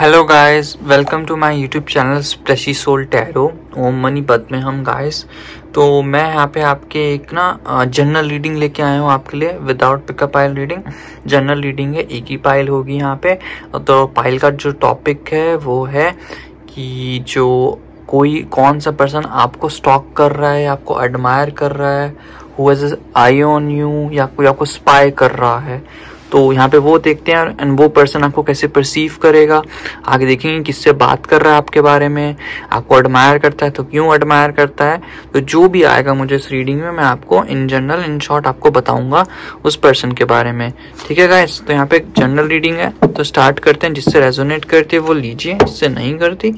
Hello guys, welcome to my YouTube channel Splashy Soul Tarot. ओम मनी पद में हम गाइस। तो मैं यहाँ पे आपके एक ना जनरल रीडिंग लेके आया हूँ आपके लिए, without pickup pile reading. General reading है, एक ही पाइल होगी यहाँ पे। तो पाइल का जो टॉपिक है वो है कि जो कोई कौन सा पर्सन आपको स्टॉक कर रहा है, आपको एडमायर कर रहा है, who has I on you, या कोई आपको स्पाई कर रहा है। तो यहाँ पे वो देखते हैं एंड वो पर्सन आपको कैसे परसीव करेगा। आगे देखेंगे किससे बात कर रहा है आपके बारे में, आपको एडमायर करता है तो क्यों एडमायर करता है। तो जो भी आएगा मुझे इस रीडिंग में, मैं आपको इन जनरल इन शॉर्ट आपको बताऊंगा उस पर्सन के बारे में। ठीक है गाइस, तो यहाँ पे एक जनरल रीडिंग है, तो स्टार्ट करते हैं। जिससे रेजोनेट करती है वो लीजिए, जिससे नहीं करती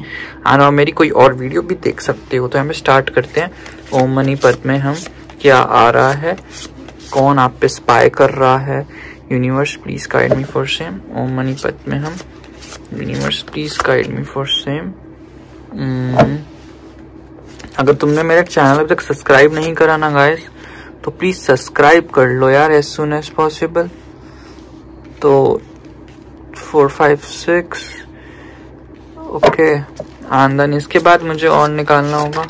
और मेरी कोई और वीडियो भी देख सकते हो। तो यहाँ पे स्टार्ट करते हैं। ओम मनी पद में हम क्या आ रहा है, कौन आप पे स्पाई कर रहा है। Universe please guide me for same. ओम मनी पद में हम universe please guide me for same. अगर तुमने मेरे चैनल अभी तक सब्सक्राइब नहीं करा ना गाइस, तो प्लीज सब्सक्राइब कर लो यार एज सुन एज पॉसिबल। तो 4 5 6 ओके, आंदन इसके बाद मुझे और निकालना होगा।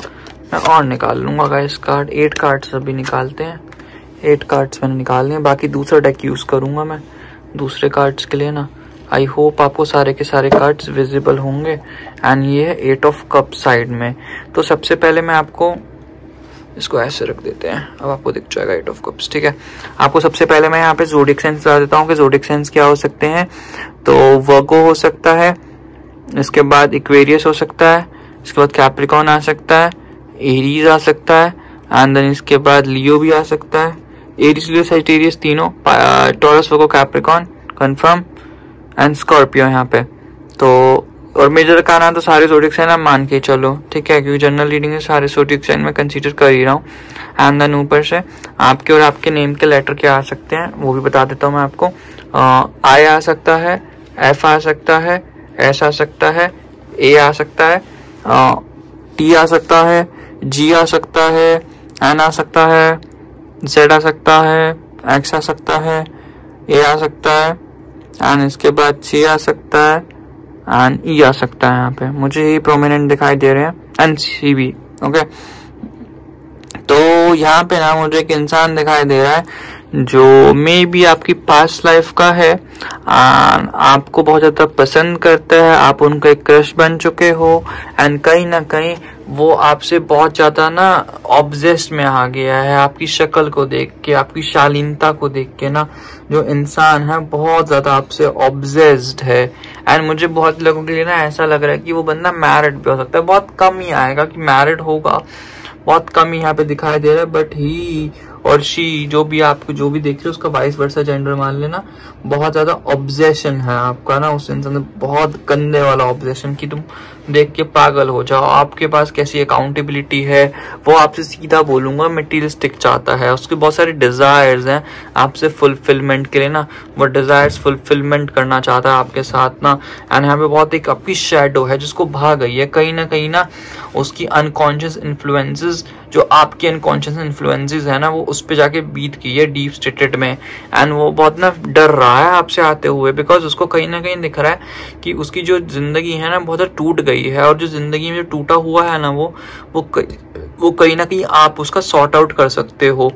मैं और निकाल लूंगा गाइस कार्ड। 8 कार्ड्स अभी निकालते हैं। 8 कार्ड्स मैंने निकालने हैं, बाकी दूसरा डेक यूज करूंगा मैं दूसरे कार्ड्स के लिए ना। आई होप आपको सारे के सारे कार्ड्स विजिबल होंगे। एंड ये है 8 ऑफ कप साइड में। तो सबसे पहले मैं आपको इसको ऐसे रख देते हैं, अब आपको दिख जाएगा 8 ऑफ कप्स। ठीक है, आपको सबसे पहले मैं यहाँ पे ज़ोडिएक साइंस बता देता हूँ कि ज़ोडिएक साइंस क्या हो सकते हैं। तो वर्गो हो सकता है, इसके बाद इक्वेरियस हो सकता है, इसके बाद कैप्रिकॉन आ सकता है, एरीज आ सकता है, एंड देन इसके बाद लियो भी आ सकता है। एरीज, लियो, सजिटेरियस तीनों, taurus, Virgo, Capricorn confirm and Scorpio यहाँ पे। तो और मेजर अरकाना तो सारे ज़ोडिएक साइन आप मान के चलो। ठीक है, क्योंकि जनरल रीडिंग है, सारे ज़ोडिएक साइन में कंसीडर कर ही रहा हूँ। एंड देन ऊपर से आपके और आपके नेम के लेटर क्या आ सकते हैं वो भी बता देता हूँ मैं आपको। आई आ सकता है, एफ आ सकता है, एस आ सकता है, ए आ सकता है, टी आ सकता है, जी आ सकता है, एन आ सकता है, जेड आ सकता है, एक्स आ सकता है, ए आ सकता है, एंड इसके बाद सी आ सकता है, एंड ई आ सकता है। यहाँ पे मुझे ये प्रोमिनेंट दिखाई दे रहे हैं, एंड सी भी। ओके, तो यहाँ पे ना मुझे एक इंसान दिखाई दे रहा है जो मे बी आपकी पास्ट लाइफ का है, आपको बहुत ज्यादा पसंद करता है, आप उनका एक क्रश बन चुके हो, एंड कहीं ना कहीं वो आपसे बहुत ज्यादा ना ऑब्सेस्ड में आ गया है। आपकी शक्ल को देख के, आपकी शालीनता को देख के ना जो इंसान है बहुत ज्यादा आपसे ऑब्सेस्ड है। एंड मुझे बहुत लोगों के लिए ना ऐसा लग रहा है कि वो बंदा मैरिड भी हो सकता है। बहुत कम ही आएगा कि मैरिड होगा, बहुत कम ही यहाँ पे दिखाई दे रहा है। बट ही और शी, जो भी आपको जो भी देख रहे हो उसका वाइस वर्सा जेंडर मान लेना, बहुत ज्यादा ऑब्सेशन है आपका ना उस इंसान से, बहुत गंदे वाला ऑब्सेशन कि तुम देख के पागल हो जाओ। आपके पास कैसी अकाउंटेबिलिटी है, वो आपसे सीधा बोलूंगा मटेरियलिस्टिक चाहता है। उसके बहुत सारे डिजायर्स हैं आपसे फुलफिलमेंट के लिए ना, वो डिजायर्स फुलफिलमेंट करना चाहता है आपके साथ ना। एंड यहाँ पे बहुत एक आपकी शेडो है जिसको भाग गई है कहीं ना उसकी अनकॉन्शियस इन्फ्लुएंसेस, जो आपके अनकॉन्शियस इन्फ्लुएंसेस है ना, वो उस पे जाके बीत की है डीप स्टेटेड में। एंड वो बहुत ना डर रहा है आपसे आते हुए, बिकॉज उसको कहीं ना कहीं दिख रहा है कि उसकी जो जिंदगी है ना बहुत टूट गई है, और जो जिंदगी में जो टूटा हुआ है ना वो कहीं ना कहीं आप उसका सॉर्ट आउट कर सकते हो।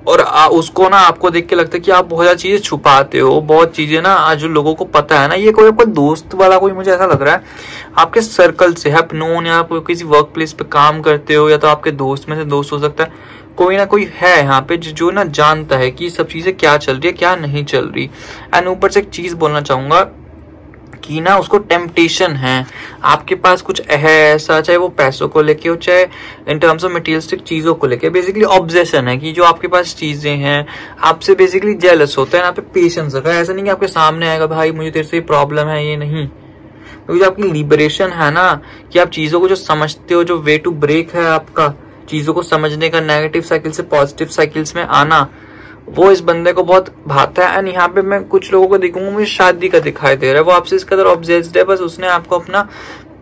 और उसको ना आपको देख के लगता है कि आप बहुत ज्यादा चीजें छुपाते हो, बहुत चीजें ना आज जो लोगों को पता है ना, ये कोई आपका दोस्त वाला कोई, मुझे ऐसा लग रहा है आपके सर्कल से है, नोन, या आप किसी वर्क प्लेस पे काम करते हो, या तो आपके दोस्त में से दोस्त हो सकता है। कोई ना कोई है यहाँ पे जो ना जानता है कि सब चीजें क्या चल रही है क्या नहीं चल रही। एंड ऊपर से एक चीज बोलना चाहूंगा कि ना उसको टेम्पटेशन है आपके पास कुछ है ऐसा, चाहे वो पैसों को लेके हो, चाहे इन टर्म्स ऑफ मटेरियलिस्टिक चीजों को लेके। बेसिकली ऑब्सेशन है कि जो आपके पास चीजें हैं आपसे बेसिकली जेलस होता है। यहाँ पे पेशेंस रखा है, ऐसा नहीं कि आपके सामने आएगा भाई मुझे तेरे से प्रॉब्लम है, ये नहीं। क्योंकि आपकी लिबरेशन है ना कि आप चीजों को जो समझते हो, जो वे टू ब्रेक है आपका चीजों को समझने का, नेगेटिव साइकिल से पॉजिटिव साइकिल्स में आना, वो इस बंदे को बहुत भाता है। एंड यहाँ पे मैं कुछ लोगों को देखूंगा मुझे शादी का दिखाई दे रहा है, वो आपसे इस कदर ऑब्सेस्ड है, बस उसने आपको अपना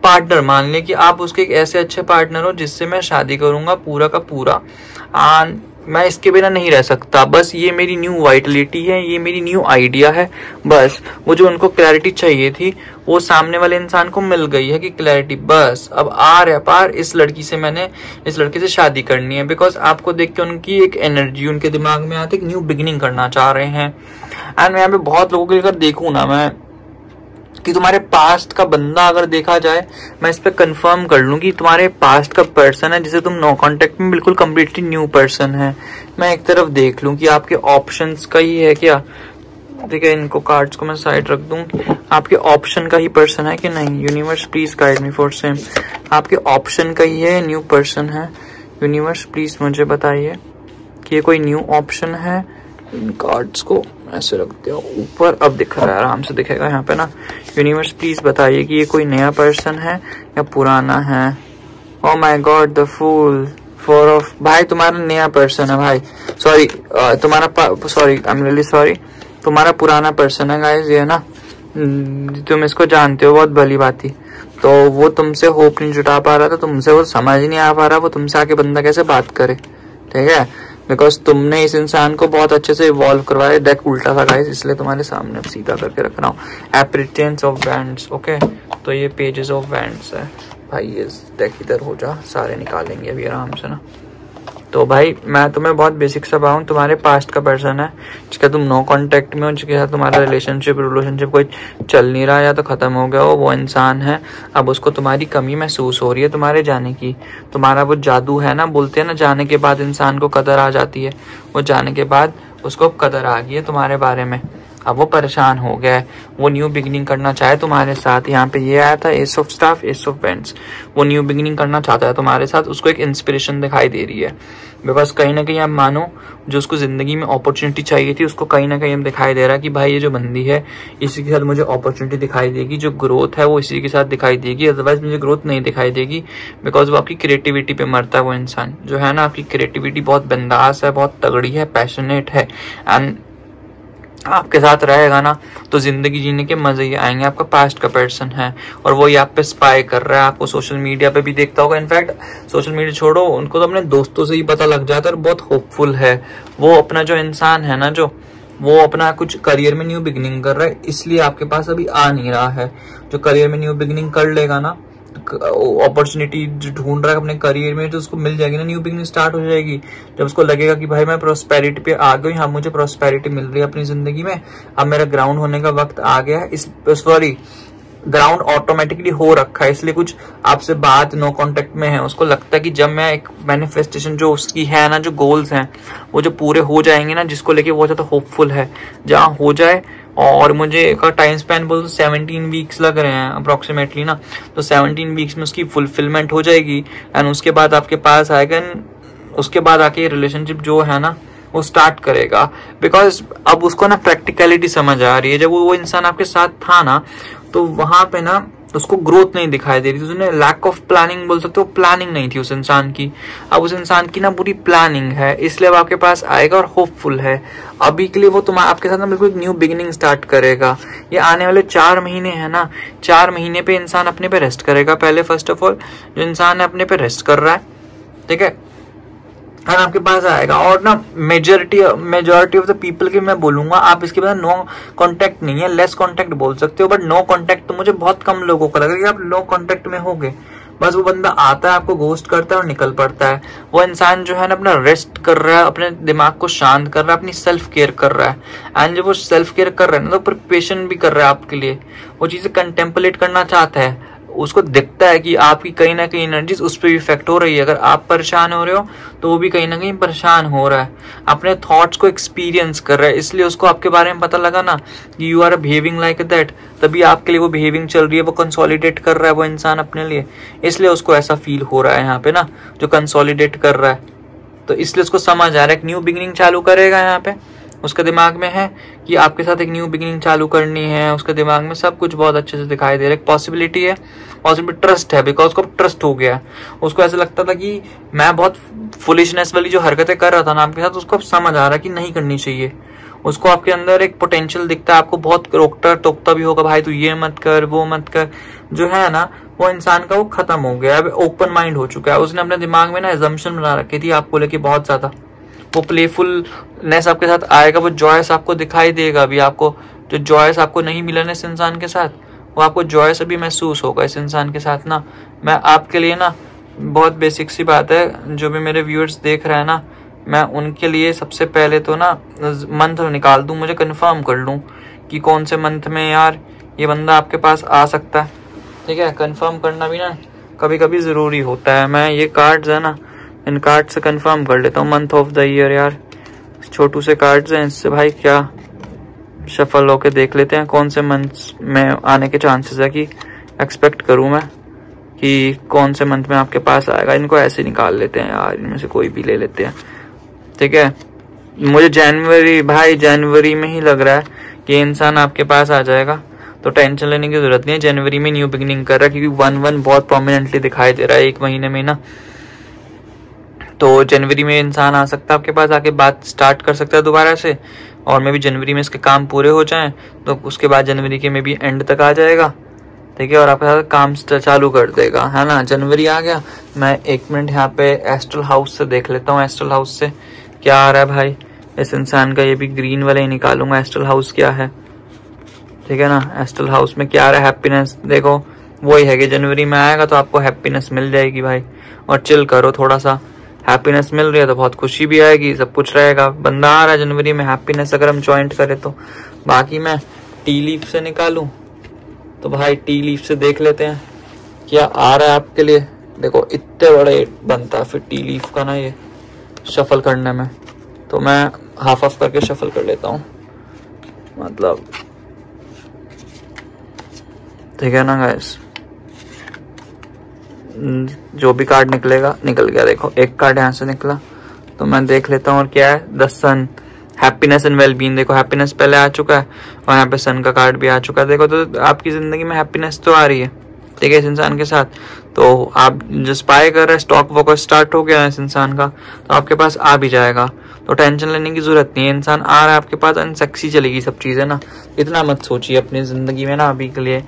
पार्टनर मान ले कि आप उसके एक ऐसे अच्छे पार्टनर हो जिससे मैं शादी करूंगा पूरा का पूरा, मैं इसके बिना नहीं रह सकता, बस ये मेरी न्यू वाइटलिटी है, ये मेरी न्यू आइडिया है। बस वो जो उनको क्लैरिटी चाहिए थी वो सामने वाले इंसान को मिल गई है कि क्लैरिटी बस अब आर है पार, इस लड़की से मैंने इस लड़के से शादी करनी है। बिकॉज आपको देख के उनकी एक एनर्जी उनके दिमाग में आती है, एक न्यू बिगिनिंग करना चाह रहे हैं। एंड मैं यहाँ पे बहुत लोगों के अगर देखूं ना मैं कि तुम्हारे पास्ट का बंदा अगर देखा जाए, मैं इस पे कंफर्म कर लूं कि तुम्हारे पास्ट का पर्सन है जिसे तुम नो कांटेक्ट में बिल्कुल कंप्लीटली न्यू पर्सन है। मैं एक तरफ देख लूं कि आपके ऑप्शंस का ही है क्या, ठीक है इनको कार्ड्स को मैं साइड रख दूं, आपके ऑप्शन का ही पर्सन है कि नहीं। Universe please guide me for same, आपके ऑप्शन का ही है, न्यू पर्सन है। यूनिवर्स प्लीज मुझे बताइए कि ये कोई न्यू ऑप्शन है। इन कार्ड्स को ऐसे रखते हो ऊपर, अब दिख रहा है, आराम से दिखेगा यहाँ पे ना। यूनिवर्स प्लीज बताइए कि ये कोई नया पर्सन है या पुराना है। Oh my god, the fool, four of, भाई तुम्हारा नया पर्सन है भाई, सॉरी तुम्हारा, sorry I am really sorry, तुम्हारा पुराना पर्सन है गाइस ये ना, तुम इसको जानते हो, बहुत भली बात थी। तो वो तुमसे होप नहीं जुटा पा रहा था, तुमसे वो समझ नहीं आ पा रहा वो तुमसे आके बंदा कैसे बात करे, ठीक है, बिकॉज तुमने इस इंसान को बहुत अच्छे से इवॉल्व करवाया। डेक उल्टा था गाइस, इसलिए तुम्हारे सामने सीधा करके रख रहा हूँ। एप्रिटेंस ऑफ वैंड्स, ओके, तो ये पेजेस ऑफ वैंड्स है भाई। ये डेक इधर हो जा, सारे निकालेंगे अभी आराम से ना। तो भाई मैं तुम्हें बहुत बेसिक सा बताऊं, तुम्हारे पास्ट का पर्सन है जिसका तुम नो कांटेक्ट में हो, जिसके साथ तुम्हारा रिलेशनशिप कोई चल नहीं रहा या तो खत्म हो गया हो, वो इंसान है। अब उसको तुम्हारी कमी महसूस हो रही है तुम्हारे जाने की। तुम्हारा वो जादू है ना, बोलते हैं ना जाने के बाद इंसान को कदर आ जाती है, वो जाने के बाद उसको कदर आ गई है तुम्हारे बारे में। अब वो परेशान हो गया है, वो न्यू बिगिनिंग करना चाहे तुम्हारे साथ। यहाँ पे ये आया था S of staff, S of paints, वो न्यू बिगिनिंग करना चाहता है तुम्हारे साथ। उसको एक इंस्पिरेशन दिखाई दे रही है, बिकॉज कहीं ना कहीं आप मानो जो उसको जिंदगी में अपॉर्चुनिटी चाहिए थी उसको कहीं ना कहीं हम दिखाई दे रहा है कि भाई ये जो बंदी है इसी के साथ मुझे अपॉर्चुनिटी दिखाई देगी, जो ग्रोथ है वो इसी के साथ दिखाई देगी, अदरवाइज मुझे ग्रोथ नहीं दिखाई देगी। बिकॉज वो आपकी क्रिएटिविटी पे मरता है। वो इंसान जो है ना, आपकी क्रिएटिविटी बहुत बिंदास है, बहुत तगड़ी है, पैशनेट है, एंड आपके साथ रहेगा ना तो जिंदगी जीने के मजे ही आएंगे। आपका पास्ट का पर्सन है और वो आप पे स्पाई कर रहा है, आपको सोशल मीडिया पे भी देखता होगा। इनफैक्ट सोशल मीडिया छोड़ो, उनको तो अपने दोस्तों से ही पता लग जाता है और बहुत होपफुल है वो। अपना जो इंसान है ना, जो वो अपना कुछ करियर में न्यू बिगिनिंग कर रहा है, इसलिए आपके पास अभी आ नहीं रहा है। जो करियर में न्यू बिगिनिंग कर लेगा ना, अपॉर्चुनिटी जो ढूंढ रहा है अपने करियर में, तो उसको मिल जाएगी ना, न्यू बिगिनिंग स्टार्ट हो जाएगी। जब उसको लगेगा कि भाई मैं प्रोस्पेरिटी पे आ गई, हाँ मुझे प्रोस्पेरिटी मिल रही है अपनी जिंदगी में, अब मेरा ग्राउंड होने का वक्त आ गया है। सॉरी, ग्राउंड ऑटोमेटिकली हो रखा है, इसलिए कुछ आपसे बात नो कांटेक्ट में है। उसको लगता है कि जब मैं एक मैनिफेस्टेशन जो उसकी है ना, जो गोल्स हैं वो जो पूरे हो जाएंगे ना, जिसको लेके वो ज्यादा होपफुल है, जहाँ हो जाए। और मुझे का टाइम स्पैन बोल तो 17 वीक्स लग रहे हैं अप्रोक्सीमेटली ना, तो 17 वीक्स में उसकी फुलफिलमेंट हो जाएगी एंड उसके बाद आपके पास आएगा। उसके बाद आके रिलेशनशिप जो है ना वो स्टार्ट करेगा, बिकॉज अब उसको ना प्रैक्टिकलिटी समझ आ रही है। जब वो इंसान आपके साथ था ना, तो वहां पे ना उसको ग्रोथ नहीं दिखाई दे रही थी, उसने लैक ऑफ प्लानिंग बोल सकते हो, प्लानिंग नहीं थी उस इंसान की। अब उस इंसान की ना पूरी प्लानिंग है, इसलिए वो आपके पास आएगा और होपफुल है। अभी के लिए वो तुम्हारा आपके साथ ना बिल्कुल न्यू बिगिनिंग स्टार्ट करेगा। ये आने वाले 4 महीने है ना, 4 महीने पे इंसान अपने पे रेस्ट करेगा। पहले फर्स्ट ऑफ ऑल जो इंसान अपने पे रेस्ट कर रहा है, ठीक है, और आपके पास आएगा। और ना मेजोरिटी ऑफ द पीपल की मैं बोलूंगा, आप इसके बाद नो कांटेक्ट नहीं है, लेस कांटेक्ट बोल सकते हो, बट नो कांटेक्ट तो मुझे बहुत कम लोगों को लग रहा है कि आप नो कांटेक्ट में होगे। बस वो बंदा आता है, आपको घोस्ट करता है और निकल पड़ता है। वो इंसान जो है ना अपना रेस्ट कर रहा है, अपने दिमाग को शांत कर रहा है, अपनी सेल्फ केयर कर रहा है। एंड जब वो सेल्फ केयर कर रहा है ना, तो प्रिपरेशन भी कर रहा है आपके लिए, वो चीजें कंटेम्पलेट करना चाहता है। उसको दिखता है कि आपकी कहीं ना कहीं एनर्जीज उस पर भी इफेक्ट हो रही है। अगर आप परेशान हो रहे हो तो वो भी कहीं ना कहीं परेशान हो रहा है, अपने थॉट्स को एक्सपीरियंस कर रहा है। इसलिए उसको आपके बारे में पता लगा ना कि you are behaving like that, तभी आपके लिए वो बिहेविंग चल रही है, वो कंसोलिडेट कर रहा है वो इंसान अपने लिए, इसलिए उसको ऐसा फील हो रहा है यहाँ पे ना, जो कंसोलिडेट कर रहा है। तो इसलिए उसको समझ आ रहा है, न्यू बिगिनिंग चालू करेगा यहाँ पे। उसके दिमाग में है कि आपके साथ एक न्यू बिगिनिंग चालू करनी है, उसके दिमाग में सब कुछ बहुत अच्छे से दिखाई दे रहा है। पॉसिबिलिटी है, पॉसिबिलिटी ट्रस्ट है, बिकॉज उसको ट्रस्ट हो गया। उसको ऐसा लगता था कि मैं बहुत फुलिशनेस वाली जो हरकतें कर रहा था ना आपके साथ, उसको समझ आ रहा है कि नहीं करनी चाहिए। उसको आपके अंदर एक पोटेंशियल दिखता है, आपको बहुत रोकता टोकता भी होगा, भाई तू ये मत कर वो मत कर, जो है ना वो इंसान का वो खत्म हो गया, अब ओपन माइंड हो चुका है। उसने अपने दिमाग में ना एजम्पशन बना रखी थी आपको लेके बहुत ज्यादा। वो प्लेफुलनेस आपके साथ आएगा, वो जॉयस आपको दिखाई देगा। अभी आपको जो जॉयस आपको नहीं मिला ना इस इंसान के साथ, वो आपको जॉयस अभी महसूस होगा इस इंसान के साथ ना। मैं आपके लिए ना बहुत बेसिक सी बात है, जो भी मेरे व्यूअर्स देख रहे हैं ना, मैं उनके लिए सबसे पहले तो ना मंथ निकाल दूं, मुझे कंफर्म कर लूं कि कौन से मंथ में यार ये बंदा आपके पास आ सकता है, ठीक है। कंफर्म करना भी ना कभी कभी ज़रूरी होता है। मैं ये कार्ड्स है ना, इन कार्ड से कंफर्म कर लेता हूँ मंथ ऑफ द ईयर। यार छोटू से कार्ड्स हैं, इससे भाई क्या शफल होके देख लेते हैं कौन से मंथ में आने के चांसेस है, कि एक्सपेक्ट करूँ मैं कि कौन से मंथ में आपके पास आएगा। इनको ऐसे निकाल लेते हैं यार, इनमें से कोई भी ले लेते हैं, ठीक है। मुझे जनवरी में ही लग रहा है कि इंसान आपके पास आ जाएगा, तो टेंशन लेने की जरूरत नहीं है। जनवरी में न्यू बिगिनिंग कर रहा है, क्योंकि 1-1 बहुत प्रोमिनेंटली दिखाई दे रहा है एक महीने में ना। तो जनवरी में इंसान आ सकता है आपके पास, आके बात स्टार्ट कर सकता है दोबारा से, और मे भी जनवरी में इसके काम पूरे हो जाएं तो उसके बाद जनवरी के मे भी एंड तक आ जाएगा, ठीक है, और आपके साथ काम चालू कर देगा, है ना। जनवरी आ गया। मैं 1 मिनट यहाँ पे एस्ट्रल हाउस से देख लेता हूँ, एस्ट्रल हाउस से क्या आ रहा है भाई इस इंसान का। ये भी ग्रीन वाला ही निकालूंगा, एस्ट्रल हाउस क्या है, ठीक है ना। एस्ट्रल हाउस में क्या आ रहा है, हैप्पीनेस। देखो वही है कि जनवरी में आएगा तो आपको हैप्पीनेस मिल जाएगी भाई, और चिल करो थोड़ा सा। हैप्पीनेस मिल रही है तो बहुत खुशी भी आएगी, सब कुछ रहेगा। बंदा आ रहा है जनवरी में, हैप्पीनेस अगर हम जॉइंट करें तो। बाकी मैं टी लीफ से निकालूं तो भाई टी लीफ से देख लेते हैं क्या आ रहा है आपके लिए। देखो इतने बड़े बनता है फिर टी लीफ का ना ये शफल करने में, तो मैं हाफ ऑफ करके शफल कर लेता हूँ, मतलब ठीक है ना गाइस। जो भी कार्ड निकलेगा निकल गया। देखो एक कार्ड यहाँ से निकला, तो मैं देख लेता हूँ और क्या है, the sun, happiness and wellbeing. देखो हैप्पीनेस पहले आ चुका है और यहाँ पे सन का कार्ड भी आ चुका है। देखो तो आपकी जिंदगी में हैप्पीनेस तो आ रही है, ठीक है, इस इंसान के साथ। तो आप जो स्पाई कर रहे हैं, स्टॉक वॉक स्टार्ट हो गया है इस इंसान का, तो आपके पास आ भी जाएगा, तो टेंशन लेने की जरूरत नहीं है। इंसान आ रहा है आपके पास, अनसेक्सी चलेगी सब चीजें ना, इतना मत सोचिए अपनी जिंदगी में ना अभी के लिए।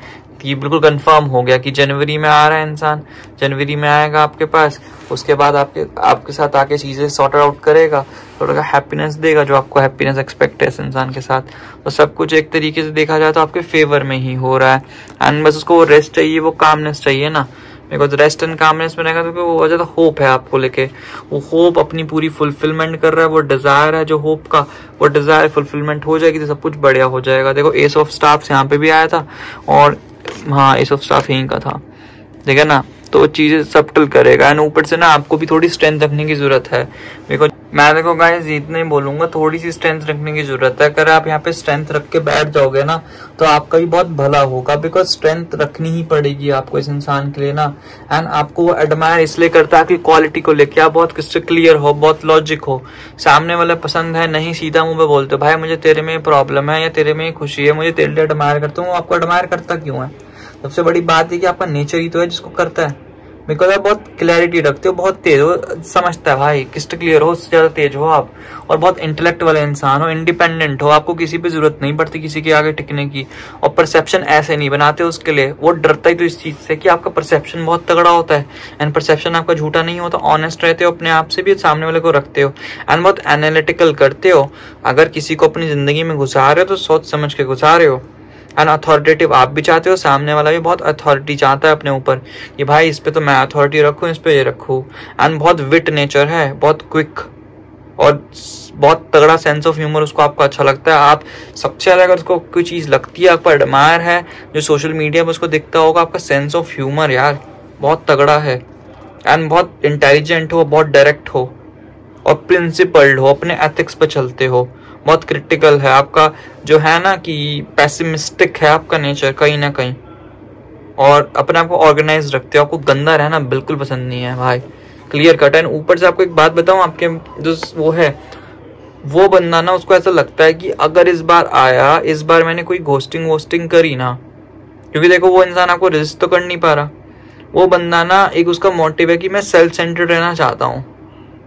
ये बिल्कुल कंफर्म हो गया कि जनवरी में आ रहा है इंसान, जनवरी में आएगा आपके पास, उसके बाद आपके साथ आके चीजें सॉर्ट आउट करेगा, थोड़ा सा हैप्पीनेस देगा, जो आपको हैप्पीनेस एक्सपेक्ट है इस इंसान के साथ। तो सब कुछ एक तरीके से देखा जाए तो आपके फेवर में ही हो रहा है। एंड बस उसको वो रेस्ट चाहिए, वो कामनेस चाहिए ना, बिकॉज रेस्ट एंड कामनेस में रहेगा तो वो बहुत ज्यादा होप है आपको लेके, वो होप अपनी पूरी फुलफिलमेंट कर रहा है, वो डिजायर है जो होप का, वो डिजायर फुलफिलमेंट हो जाएगी तो सब कुछ बढ़िया हो जाएगा। देखो एस ऑफ स्टाफ्स यहाँ पे भी आया था, और हाँ एस ऑफ स्टाफ यहीं का था, ठीक है ना। तो चीजें सब्टल करेगा, एंड ऊपर से ना आपको भी थोड़ी स्ट्रेंथ रखने की जरूरत है। बिकॉज मैं देखो गाइस इतना ही बोलूंगा, थोड़ी सी स्ट्रेंथ रखने की जरूरत है। अगर आप यहाँ पे स्ट्रेंथ रख के बैठ जाओगे ना तो आपका भी बहुत भला होगा, बिकॉज स्ट्रेंथ रखनी ही पड़ेगी आपको इस इंसान के लिए ना। एंड आपको वो एडमायर इसलिए करता है कि क्वालिटी को लेके आप बहुत क्रिस्टल क्लियर हो, बहुत लॉजिक हो, सामने वाला पसंद है नहीं सीधा मुंह पे बोलते हो भाई मुझे तेरे में प्रॉब्लम है या तेरे में खुशी है, मुझे तेरे लिए एडमायर करता हूँ। आपको एडमायर करता क्यों है? सबसे बड़ी बात है कि आपका नेचर ही तो है जिसको करता है। बिकॉज आप बहुत क्लैरिटी रखते हो, बहुत तेज हो, समझता है भाई, क्रिस्टल क्लियर हो, उससे ज्यादा तेज हो आप, और बहुत इंटेलेक्ट वाले इंसान हो, इंडिपेंडेंट हो, आपको किसी पे जरूरत नहीं पड़ती किसी के आगे टिकने की। और परसेप्शन ऐसे नहीं बनाते उसके लिए, वो डरता ही तो इस चीज से कि आपका परसेप्शन बहुत तगड़ा होता है। एंड परसेप्शन आपका झूठा नहीं होता, ऑनेस्ट रहते हो अपने आप से भी, सामने वाले को रखते हो, एंड बहुत एनालिटिकल करते हो। अगर किसी को अपनी जिंदगी में घुसा रहे हो तो सोच समझ के घुसा रहे हो। एंड अथॉरिटेटिव आप भी चाहते हो, सामने वाला भी बहुत अथॉरिटी चाहता है अपने ऊपर कि भाई इस पे तो मैं अथॉरिटी रखूं, इस पे ये रखूं। एंड बहुत विट नेचर है, बहुत क्विक, और बहुत तगड़ा सेंस ऑफ ह्यूमर उसको आपको अच्छा लगता है। आप सबसे ज्यादा अगर उसको कोई चीज लगती है, आपको एडमायर है, जो सोशल मीडिया पर उसको दिखता होगा, आपका सेंस ऑफ ह्यूमर यार बहुत तगड़ा है। एंड बहुत इंटेलिजेंट हो, बहुत डायरेक्ट हो, और प्रिंसिपल्ड हो, अपने एथिक्स पे चलते हो, बहुत क्रिटिकल है आपका जो है ना कि पैसिमिस्टिक है आपका नेचर कहीं ना कहीं, और अपने आप को ऑर्गेनाइज रखते हो। आपको गंदा रहना बिल्कुल पसंद नहीं है भाई, क्लियर कट है। ऊपर से आपको एक बात बताऊं, आपके जो वो है वो बंदा ना, उसको ऐसा लगता है कि अगर इस बार आया, इस बार मैंने कोई घोस्टिंग वोस्टिंग करी ना, क्योंकि देखो वो इंसान आपको रेजिस्ट तो कर नहीं पा रहा। वो बंदा ना एक उसका मोटिव है कि मैं सेल्फ सेंटर्ड रहना चाहता हूँ,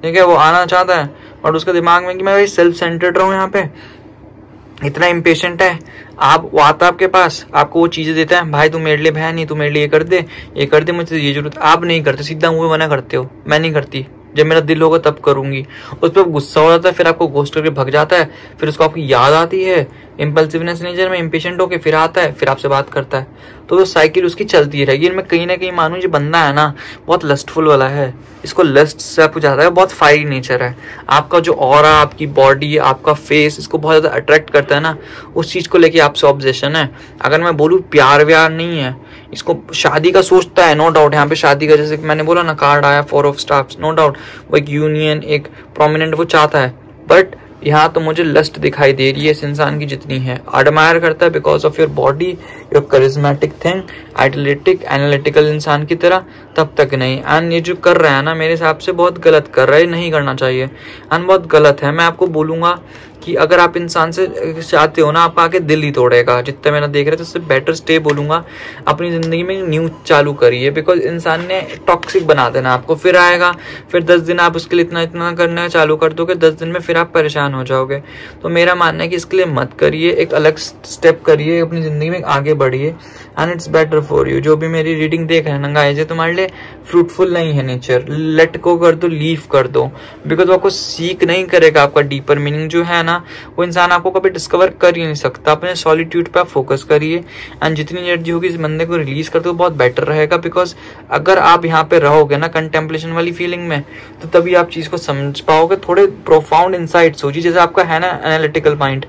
ठीक है, वो आना चाहता है, और उसके दिमाग में कि मैं भाई सेल्फ सेंटर्ड रहूं यहाँ पे, इतना इम्पेशेंट है, आप वो आता आपके पास, आपको वो चीजें देता है, भाई तू मेरे लिए बहन नहीं, तू मेरे लिए ये कर दे, मुझे ये जरूरत, आप नहीं करते, सीधा मुंह मना करते हो, मैं नहीं करती, जब मेरा दिल होगा तब करूंगी। उस पर गुस्सा हो जाता है, फिर आपको घोस्ट करके भग जाता है, फिर उसको आपकी याद आती है, इम्पल्सिवनेस नेचर में इम्पेशेंट होके फिर आता है, फिर आपसे बात करता है, तो वो साइकिल उसकी चलती रहेगी। मैं कहीं ना कहीं मानूं ये बंदा है ना बहुत लस्टफुल वाला है, इसको लस्ट से कुछ ज्यादा है, बहुत फायरी नेचर है। आपका जो ऑरा, आपकी बॉडी, आपका फेस इसको बहुत ज्यादा अट्रैक्ट करता है ना, उस चीज को लेके आपसे ऑब्सेशन है। अगर मैं बोलूँ प्यार व्यार नहीं है, इसको शादी का सोचता है, नो डाउट। यहाँ पे शादी का जैसे मैंने बोला ना, कार्ड आया 4 ऑफ स्टार्स, नो डाउट वो एक यूनियन, एक प्रोमिनेंट वो चाहता है, बट यहाँ तो मुझे लस्ट दिखाई दे रही है इस इंसान की जितनी है। एडमायर करता है because of your body, your charismatic thing, athletic analytical इंसान की तरह, तब तक नहीं। एंड ये जो कर रहा है ना मेरे हिसाब से बहुत गलत कर रहा है, नहीं करना चाहिए एंड बहुत गलत है। मैं आपको बोलूंगा कि अगर आप इंसान से चाहते हो ना, आप आके दिल ही तोड़ेगा जितना मैंने देख रहा है, तो उससे बेटर स्टे बोलूंगा अपनी जिंदगी में न्यू चालू करिए, बिकॉज इंसान ने टॉक्सिक बना देना आपको, फिर आएगा, फिर 10 दिन आप उसके लिए इतना इतना करना चालू कर दोगे, 10 दिन में फिर आप परेशान हो जाओगे। तो मेरा मानना है कि इसके लिए मत करिए, एक अलग स्टेप करिए, अपनी जिंदगी में आगे बढ़िए and it's better for you. जो भी मेरी रीडिंग देख रहे हैं ना गाइस, ये तुम्हारे लिए फ्रूटफुल नहीं है नेचर, लेट गो कर दो, लीव कर दो, बिकॉज वो आपको सीख नहीं करेगा आपका डीपर मीनिंग जो है ना, वो इंसान आपको कभी डिस्कवर कर ही नहीं सकता। अपने सॉलिट्यूड पे आप फोकस करिए एंड जितनी एनर्जी होगी इस बंदे को रिलीज कर दो, बहुत बेटर रहेगा। बिकॉज अगर आप यहाँ पे रहोगे ना कंटेम्पलेशन वाली फीलिंग में, तो तभी आप चीज को समझ पाओगे। थोड़े प्रोफाउंड इंसाइट्स हो जी, जैसे आपका है ना एनालिटिकल माइंड।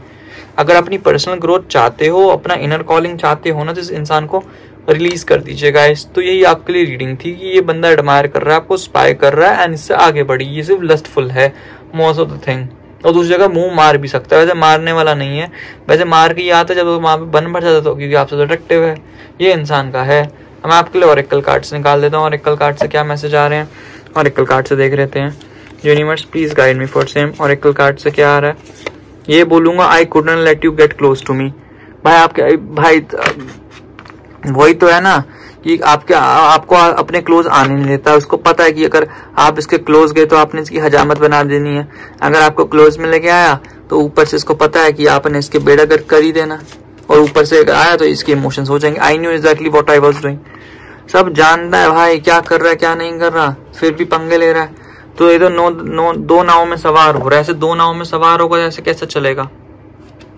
अगर अपनी पर्सनल ग्रोथ चाहते हो, अपना इनर कॉलिंग चाहते हो ना, तो इस इंसान को रिलीज कर दीजिए गाइस। तो यही आपके लिए रीडिंग थी कि ये बंदा एडमायर कर रहा है, आपको स्पाई कर रहा है एंड इससे आगे बढ़ी। ये सिर्फ लस्टफुल है मोस्ट ऑफ द थिंग, और दूसरी जगह मुंह मार भी सकता है, वैसे मारने वाला नहीं है, वैसे मार के ये आता है जब वहां पे बन भर जाता, तो क्योंकि आपसे तो अट्रैक्टिव है, ये इंसान का है। मैं आपके लिए ऑरेकल कार्ड्स निकाल देता हूँ, ऑरेकल कार्ड से क्या मैसेज आ रहे हैं, ऑरेकल कार्ड से देख लेते हैं। Universe please guide me for same. Oracle card से क्या आ रहा है, ये बोलूंगा I couldn't let you get close to me. भाई आपके भाई वही तो है ना कि आपको अपने क्लोज आने नहीं देता। उसको पता है कि अगर आप इसके क्लोज गए तो आपने इसकी हजामत बना देनी है। अगर आपको क्लोज में लेके आया तो ऊपर से इसको पता है कि आपने इसके बेड़ा गर्क कर ही देना, और ऊपर से आया तो इसके इमोशंस हो जाएंगे। I knew exactly what I was doing. सब जानता है भाई क्या कर रहा है क्या नहीं कर रहा, फिर भी पंगे ले रहा है। तो ये तो दो नावों में सवार हो रहा है। ऐसे 2 नावों में सवार होगा ऐसे कैसे चलेगा,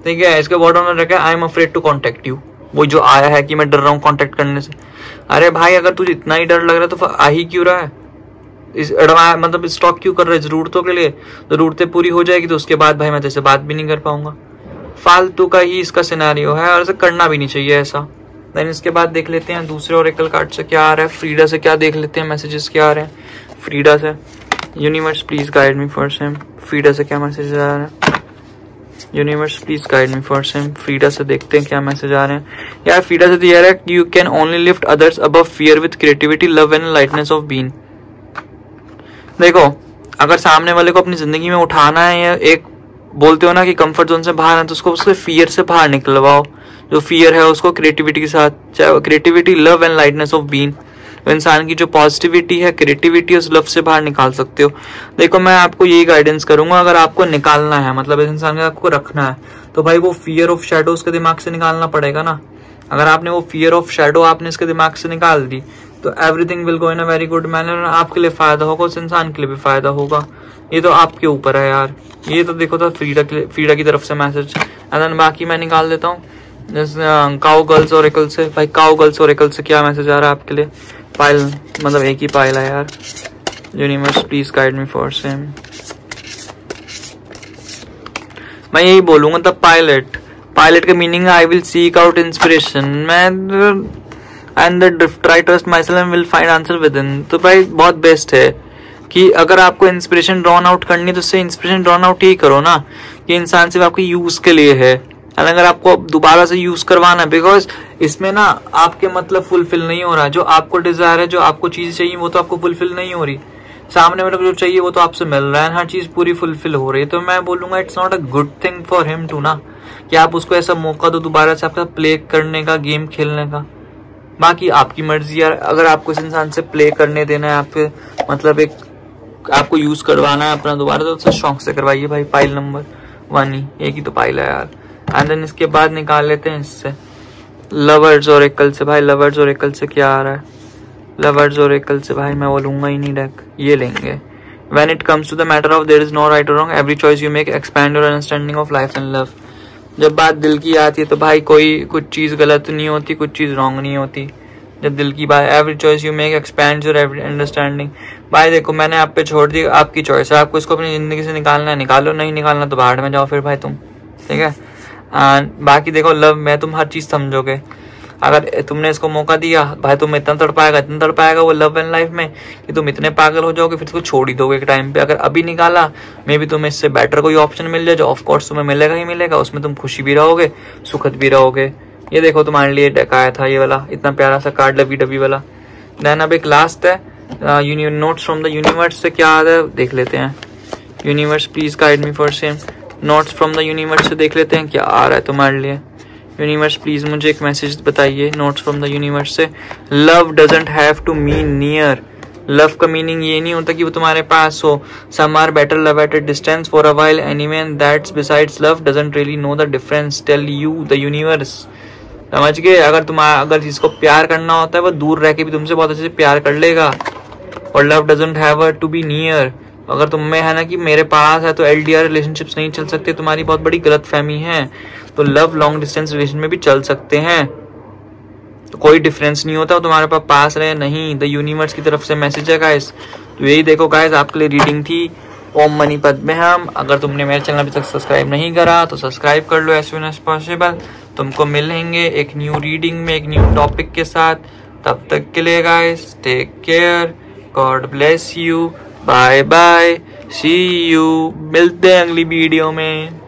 ठीक है। इसके बॉटम में रखा है I am afraid to contact you. वो जो आया है कि मैं डर रहा हूँ कॉन्टेक्ट करने से। अरे भाई अगर तुझे इतना ही डर लग रहा है तो आ ही क्यों रहा है, इस मतलब स्टॉक क्यों कर रहा है जरूरतों के लिए। जरूरतें पूरी हो जाएगी तो उसके बाद भाई मैं तेरे बात भी नहीं कर पाऊंगा। फालतू का ही इसका सिनेरियो है और ऐसा करना भी नहीं चाहिए ऐसा। देन इसके बाद देख लेते हैं दूसरे ऑरेकल कार्ड से क्या आ रहा है, फ्रीडा से क्या देख लेते हैं मैसेजेस क्या आ रहे हैं फ्रीडा से। Universe please guide me for same. Frida से क्या मैसेज आ रहा है, universe please guide me for same. Frida से देखते हैं क्या मैसेज आ रहे हैं। यार फ्रीडा से तो यार है you can only lift others above fear with creativity love and lightness of being. देखो अगर सामने वाले को अपनी जिंदगी में उठाना है, या एक बोलते हो ना कि कंफर्ट जोन से बाहर है, तो उसको उसके फियर से बाहर निकलवाओ। जो फियर है उसको क्रिएटिविटी के साथ, चाहे creativity love and lightness of being, इंसान की जो पॉजिटिविटी है क्रिएटिविटी उस लव से बाहर निकाल सकते हो। देखो मैं आपको यही गाइडेंस करूंगा, अगर आपको निकालना है मतलब इस इंसान का आपको रखना है, तो भाई वो फियर ऑफ शैडो उसके दिमाग से निकालना पड़ेगा ना। अगर आपने वो फियर ऑफ शैडो आपने इसके दिमाग से निकाल दी तो everything will go in a very good manner. आपके लिए फायदा होगा, उस इंसान के लिए भी फायदा होगा। ये तो आपके ऊपर है यार। ये तो देखो तो फ्रीडा की तरफ से मैसेज। एंड देन बाकी मैं निकाल देता हूँ काउ गर्ल्स ऑरेकल से। भाई काउ गर्ल्स ऑरेकल से क्या मैसेज आ रहा है आपके लिए। पाइल मतलब एक ही पाइल है यार। Universe please guide me for same. मैं यही बोलूंगा द पायलट। पायलट का मीनिंग है I will seek out inspiration मैं and the drift I trust myself and will find answer within. तो भाई बहुत बेस्ट है कि अगर आपको इंस्पिरेशन ड्रॉन आउट करनी है तो उससे इंस्पिरेशन ड्रॉन आउट ही करो ना। ये इंसान सिर्फ आपके यूज के लिए है, अगर आपको दोबारा से यूज करवाना है, बिकॉज इसमें ना आपके मतलब फुलफिल नहीं हो रहा। जो आपको डिजायर है, जो आपको चीज चाहिए वो तो आपको फुलफिल नहीं हो रही। सामने वाले को जो चाहिए वो तो आपसे मिल रहा है, हर चीज पूरी फुलफिल हो रही है। तो मैं बोलूंगा it's not a good thing for him to ना कि आप उसको ऐसा मौका दो दोबारा से आपका प्ले करने का, गेम खेलने का। बाकी आपकी मर्जी यार, अगर आपको इस इंसान से प्ले करने देना है, आपके मतलब एक आपको यूज करवाना है अपना दोबारा, तो उससे शौक से करवाइए भाई। पाइल नंबर 1 ही, एक ही तो पाइल है यार। एंड देन इसके बाद निकाल लेते हैं इससे लवर्स ओरेकल से। भाई लवर्स ओरेकल से क्या आ रहा है? लवर्स ओरेकल से भाई मैं बोलूंगा ही नहीं डेक, ये लेंगे। When it comes to the matter of there is no right or wrong, every choice you make expand your understanding of life and love। जब बात दिल की आती है तो भाई कोई कुछ चीज गलत नहीं होती, कुछ चीज रॉन्ग नहीं होती। जब दिल की बात, every choice you make expands your understanding। भाई देखो मैंने आप पे छोड़ दी, आपकी चॉइस है, आपको इसको अपनी जिंदगी से निकालना है निकालो, नहीं निकालना तो बाहर में जाओ फिर भाई तुम, ठीक है। बाकी देखो लव में तुम हर चीज समझोगे। अगर तुमने इसको मौका दिया भाई तुम इतना तड़पाएगा वो लव एंड लाइफ में कि तुम इतने पागल हो जाओगे फिर इसको छोड़ ही दोगे एक टाइम पे। अगर अभी निकाला मे भी तुम्हें इससे बेटर कोई ऑप्शन मिल जाए, जो ऑफ कोर्स तुम्हें मिलेगा ही मिलेगा, उसमें तुम खुशी भी रहोगे सुखद भी रहोगे। ये देखो तुम्हारे लिए डेक आया था ये वाला, इतना प्यारा सा कार्ड लवी डबी वाला। देन अब एक लास्ट है नोट्स फ्रॉम द यूनिवर्स से क्या आता है देख लेते हैं। Universe please guide me for same. Notes from the universe से देख लेते हैं क्या आ रहा है तुम्हारे लिए। यूनिवर्स प्लीज मुझे एक मैसेज बताइए नोट्स फ्रॉम द यूनिवर्स से। Love doesn't have to mean near. Love का मीनिंग ये नहीं होता कि वो तुम्हारे पास हो। Some are better love at a distance for a while, anyone that's besides love doesn't really know the difference, tell you the universe. समझ गए? अगर जिसको प्यार करना होता है वो दूर रह के भी तुमसे बहुत अच्छे से प्यार कर लेगा। और love doesn't have to be near. अगर तुम में है ना कि मेरे पास है तो LDR रिलेशनशिप्स नहीं चल सकते, तुम्हारी बहुत बड़ी गलतफहमी है। तो लव लॉन्ग डिस्टेंस रिलेशन में भी चल सकते हैं, तो कोई डिफरेंस नहीं होता तुम्हारे पास रहे नहीं। द यूनिवर्स की तरफ से मैसेज है गाइस। तो यही देखो गाइस आपके लिए रीडिंग थी ओम मनी पद्मे हम। अगर तुमने मेरे चैनल अभी तक सब्सक्राइब नहीं करा तो सब्सक्राइब कर लो एज सून एज पॉसिबल। तुमको मिलेंगे एक न्यू रीडिंग में एक न्यू टॉपिक के साथ। तब तक के लिए guys take care, god bless you, bye bye, see you. मिलते हैं अगली वीडियो में।